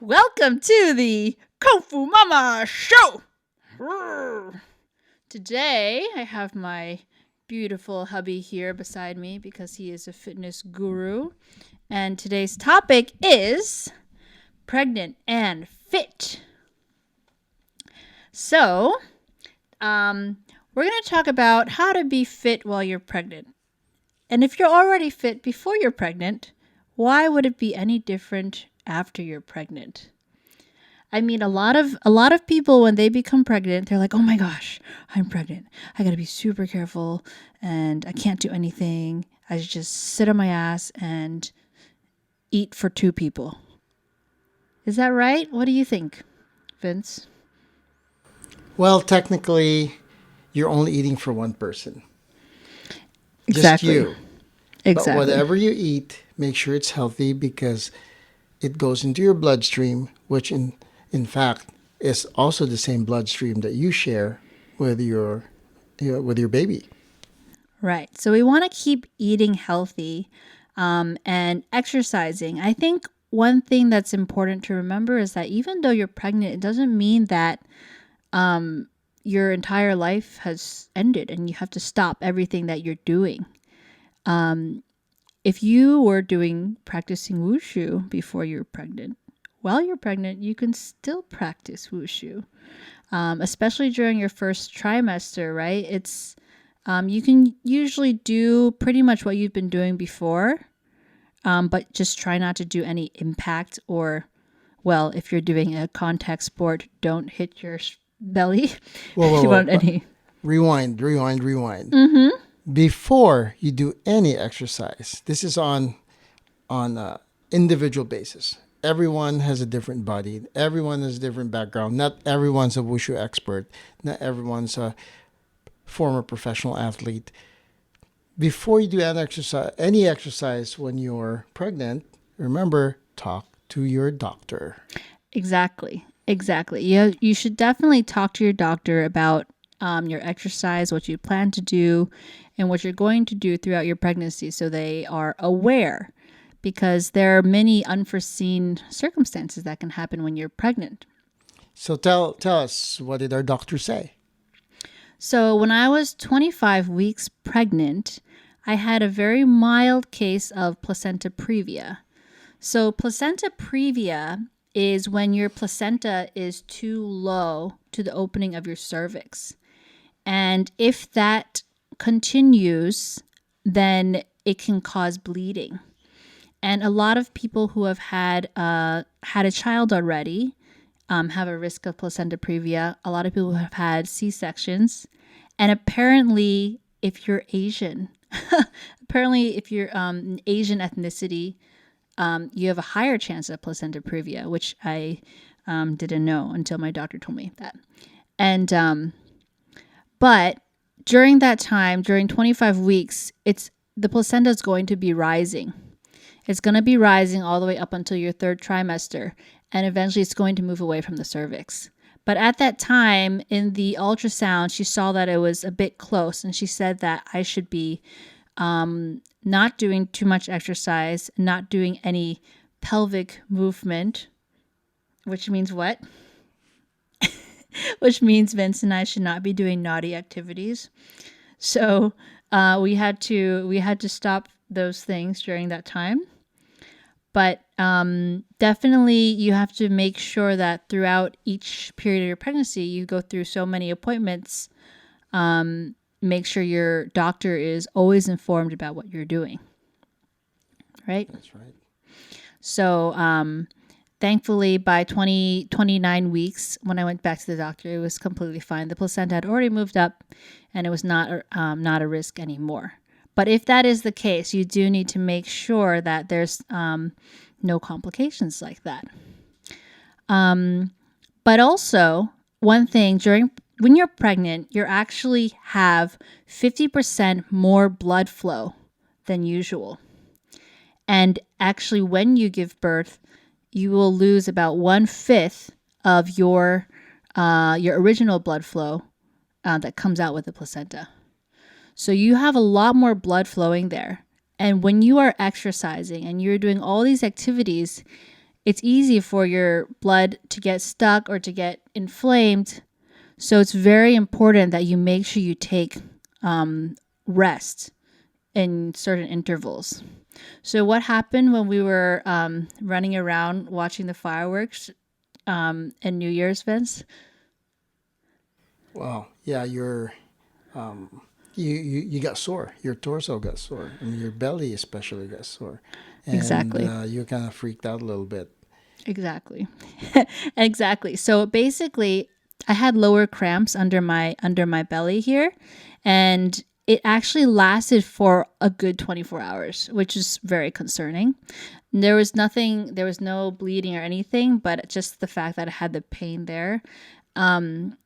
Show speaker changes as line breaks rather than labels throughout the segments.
Welcome to the Kungfu Momma show. Today, I have my beautiful hubby here beside me because he is a fitness guru. And today's topic is pregnant and fit. So, we're going to talk about how to be fit while you're pregnant. And if you're already fit before you're pregnant, why would it be any different after you're pregnant? I mean, a lot of people, when they become pregnant, they're like, oh my gosh, I'm pregnant. I got to be super careful and I can't do anything. I should just sit on my ass and eat for 2 people. Is that right? What do you think, Vince?
Well, technically, you're only eating for one person.
Exactly.
Just you.
Exactly.
But whatever you eat, make sure it's healthy because it goes into your bloodstream, which in fact is also the same bloodstream that you share with your baby.
Right. So we want to keep eating healthy and exercising. I think one thing that's important to remember is that even though you're pregnant, it doesn't mean that your entire life has ended and you have to stop everything that you're doing. If you were practicing wushu before you're pregnant, while you're pregnant, you can still practice wushu, especially during your first trimester, right? It's you can usually do pretty much what you've been doing before, but just try not to do any impact or, well, if you're doing a contact sport, don't hit your belly.
Whoa. Rewind.
Mm-hmm.
Before you do any exercise, this is on individual basis. Everyone has a different body. Everyone has a different background. Not everyone's a wushu expert. Not everyone's a former professional athlete. Before you do any exercise when you're pregnant, remember, talk to your doctor.
Exactly. You should definitely talk to your doctor about your exercise, what you plan to do, and what you're going to do throughout your pregnancy so they are aware, because there are many unforeseen circumstances that can happen when you're pregnant.
So tell us, what did our doctor say?
So when I was 25 weeks pregnant, I had a very mild case of placenta previa. So placenta previa is when your placenta is too low to the opening of your cervix. And if that continues, then it can cause bleeding. And a lot of people who have had a child already have a risk of placenta previa. A lot of people have had C-sections. And apparently, if you're Asian, an Asian ethnicity, you have a higher chance of placenta previa, which I didn't know until my doctor told me that. And but during that time, during 25 weeks, the placenta is going to be rising. It's going to be rising all the way up until your 3rd trimester, and eventually it's going to move away from the cervix. But at that time, in the ultrasound, she saw that it was a bit close, and she said that I should be not doing too much exercise, not doing any pelvic movement, which means what? Which means Vince and I should not be doing naughty activities. So we had to stop those things during that time. But definitely you have to make sure that throughout each period of your pregnancy, you go through so many appointments. Make sure your doctor is always informed about what you're doing. Right?
That's right.
So thankfully, by 29 weeks, when I went back to the doctor, it was completely fine. The placenta had already moved up, and it was not a risk anymore. But if that is the case, you do need to make sure that there's no complications like that. But also, one thing, when you're pregnant, you actually have 50% more blood flow than usual. And actually, when you give birth, you will lose about 1/5 of your original blood flow that comes out with the placenta. So you have a lot more blood flowing there. And when you are exercising and you're doing all these activities, it's easy for your blood to get stuck or to get inflamed. So it's very important that you make sure you take rest in certain intervals. So what happened when we were running around watching the fireworks and New Year's, Vince?
Wow. Yeah, you got sore. Your torso got sore. I mean, your belly especially got sore. And,
Exactly.
You kind of freaked out a little bit.
Exactly. Exactly. So basically, I had lower cramps under my belly here, and it actually lasted for a good 24 hours, which is very concerning. There was no bleeding or anything, but just the fact that I had the pain there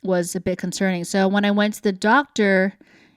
was a bit concerning. So when I went to the doctor,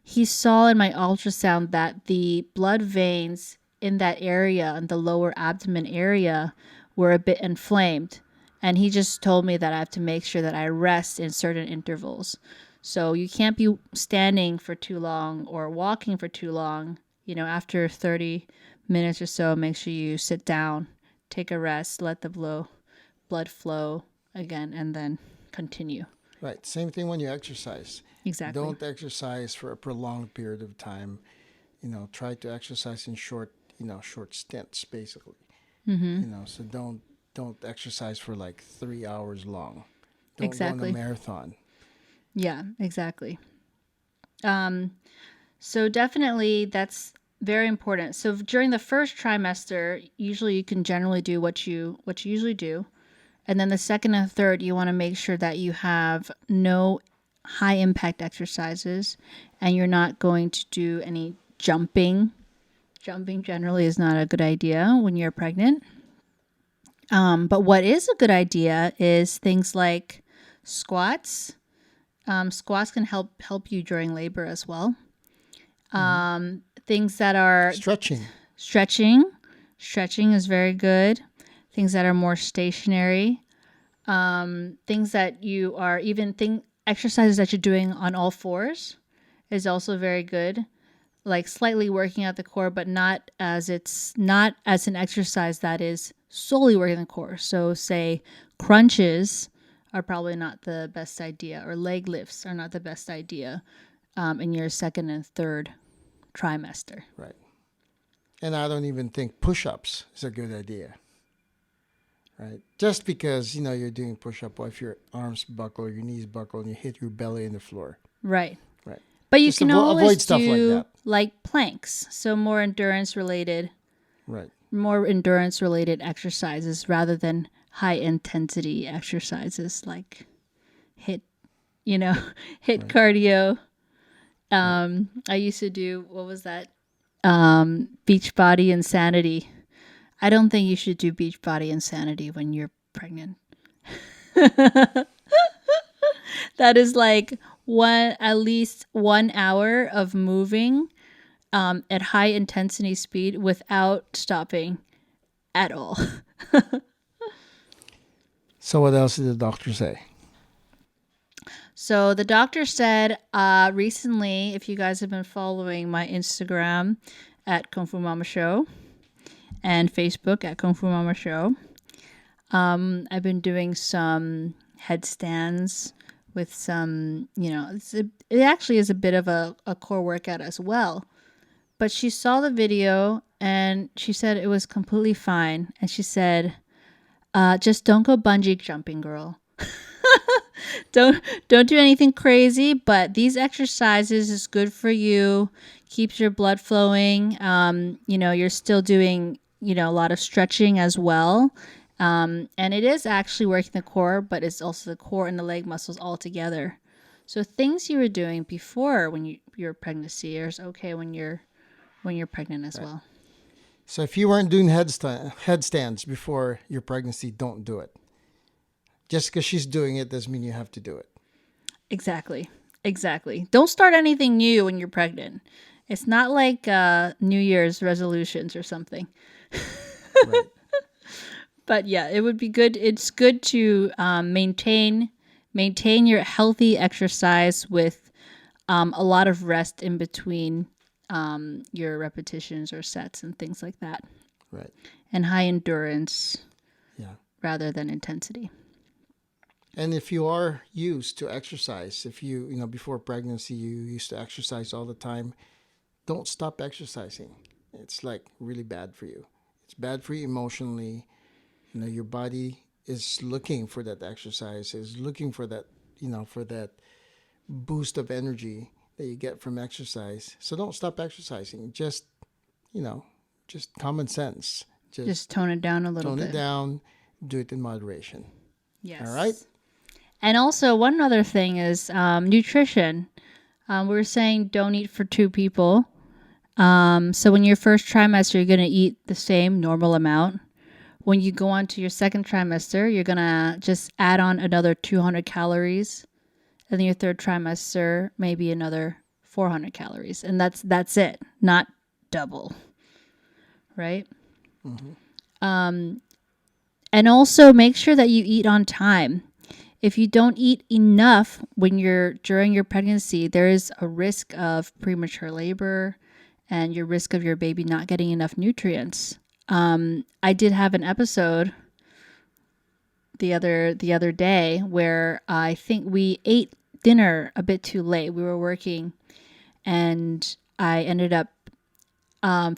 he saw in my ultrasound that the blood veins in that area, in the lower abdomen area, were a bit inflamed. And he just told me that I have to make sure that I rest in certain intervals. So you can't be standing for too long or walking for too long. After 30 minutes or so, make sure you sit down, take a rest, let the blood flow again, and then continue.
Right. Same thing when you exercise.
Exactly.
Don't exercise for a prolonged period of time. Try to exercise in short stints, basically. So don't exercise for like 3 hours long. Don't
Exactly.
go on a marathon.
Yeah, exactly. So definitely that's very important. So during the first trimester, usually you can generally do what you usually do. And then the second and third, you want to make sure that you have no high impact exercises and you're not going to do any jumping. Jumping generally is not a good idea when you're pregnant. But what is a good idea is things like squats. Squats can help you during labor as well. Things that are stretching is very good. Things that are more stationary. Things that you are exercises that you're doing on all fours is also very good. Like slightly working out the core, but not as an exercise that is solely working the core. So say crunches are probably not the best idea, or leg lifts are not the best idea in your second and third trimester.
Right. And I don't even think push-ups is a good idea. Right. Just because, you're doing push-up, if your arms buckle, your knees buckle, and you hit your belly in the floor.
Right.
Right.
But you can always
avoid stuff
do
like that.
Planks. So more endurance related.
Right.
More endurance related exercises rather than high intensity exercises like hit
Right.
cardio. I used to do, what was that? Beachbody insanity. I don't think you should do Beachbody insanity when you're pregnant. That is like at least 1 hour of moving at high intensity speed without stopping at all.
So what else did the doctor say?
So the doctor said recently, if you guys have been following my Instagram at Kungfu Momma Show and Facebook at Kungfu Momma Show, I've been doing some headstands with some, it actually is a bit of a core workout as well. But she saw the video and she said it was completely fine. And she said, just don't go bungee jumping, girl. Don't do anything crazy, but these exercises is good for you, keeps your blood flowing. You're still doing, a lot of stretching as well. And it is actually working the core, but it's also the core and the leg muscles all together. So things you were doing before when your pregnancy is okay when you're pregnant as well.
So if you weren't doing headstands before your pregnancy, don't do it. Just because she's doing it doesn't mean you have to do it.
Exactly. Don't start anything new when you're pregnant. It's not like New Year's resolutions or something.
Right.
But yeah, it would be good. It's good to maintain your healthy exercise with a lot of rest in between your repetitions or sets and things like that.
Right.
And high endurance.
Yeah.
rather than intensity.
And if you are used to exercise, if you before pregnancy you used to exercise all the time, don't stop exercising. It's like really bad for you. It's bad for you emotionally. Your body is looking for that exercise, is looking for that, for that boost of energy that you get from exercise. So don't stop exercising. Just common sense.
Just tone it down a little bit.
Tone it down. Do it in moderation.
Yes.
All right.
And also, one other thing is nutrition. We were saying don't eat for 2 people. So when your first trimester, you're going to eat the same normal amount. When you go on to your second trimester, you're going to just add on another 200 calories. And then your third trimester, maybe another 400 calories. And that's it, not double. Right? Mm-hmm. And also make sure that you eat on time. If you don't eat enough during your pregnancy, there is a risk of premature labor and your risk of your baby not getting enough nutrients. I did have an episode the other day where I think we ate dinner a bit too late. We were working and I ended up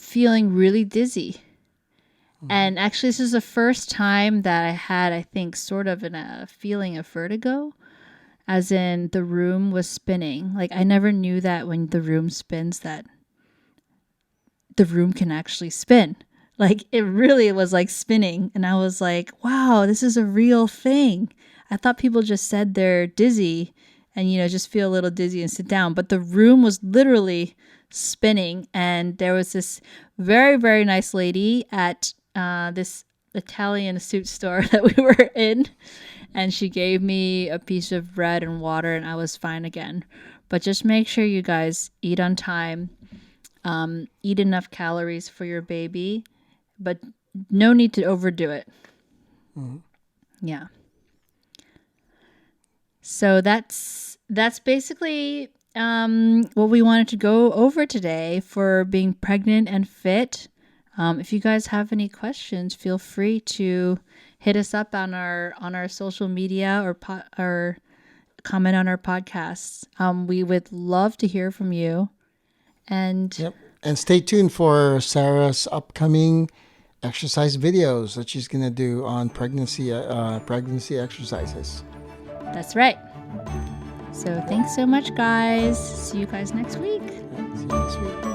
feeling really dizzy. And actually, this is the first time that I had, I think, sort of a feeling of vertigo, as in the room was spinning. Like, I never knew that when the room spins that the room can actually spin. Like, it really was like spinning. And I was like, wow, this is a real thing. I thought people just said they're dizzy and, just feel a little dizzy and sit down. But the room was literally spinning. And there was this very, very nice lady at this Italian suit store that we were in, and she gave me a piece of bread and water, and I was fine again. But just make sure you guys eat on time, eat enough calories for your baby, but no need to overdo it. Mm-hmm. Yeah. So that's basically what we wanted to go over today for being pregnant and fit. If you guys have any questions, feel free to hit us up on our social media or comment on our podcasts. We would love to hear from you. And
stay tuned for Sarah's upcoming exercise videos that she's going to do on pregnancy exercises.
That's right. So thanks so much, guys. See you guys next week.
See you next week.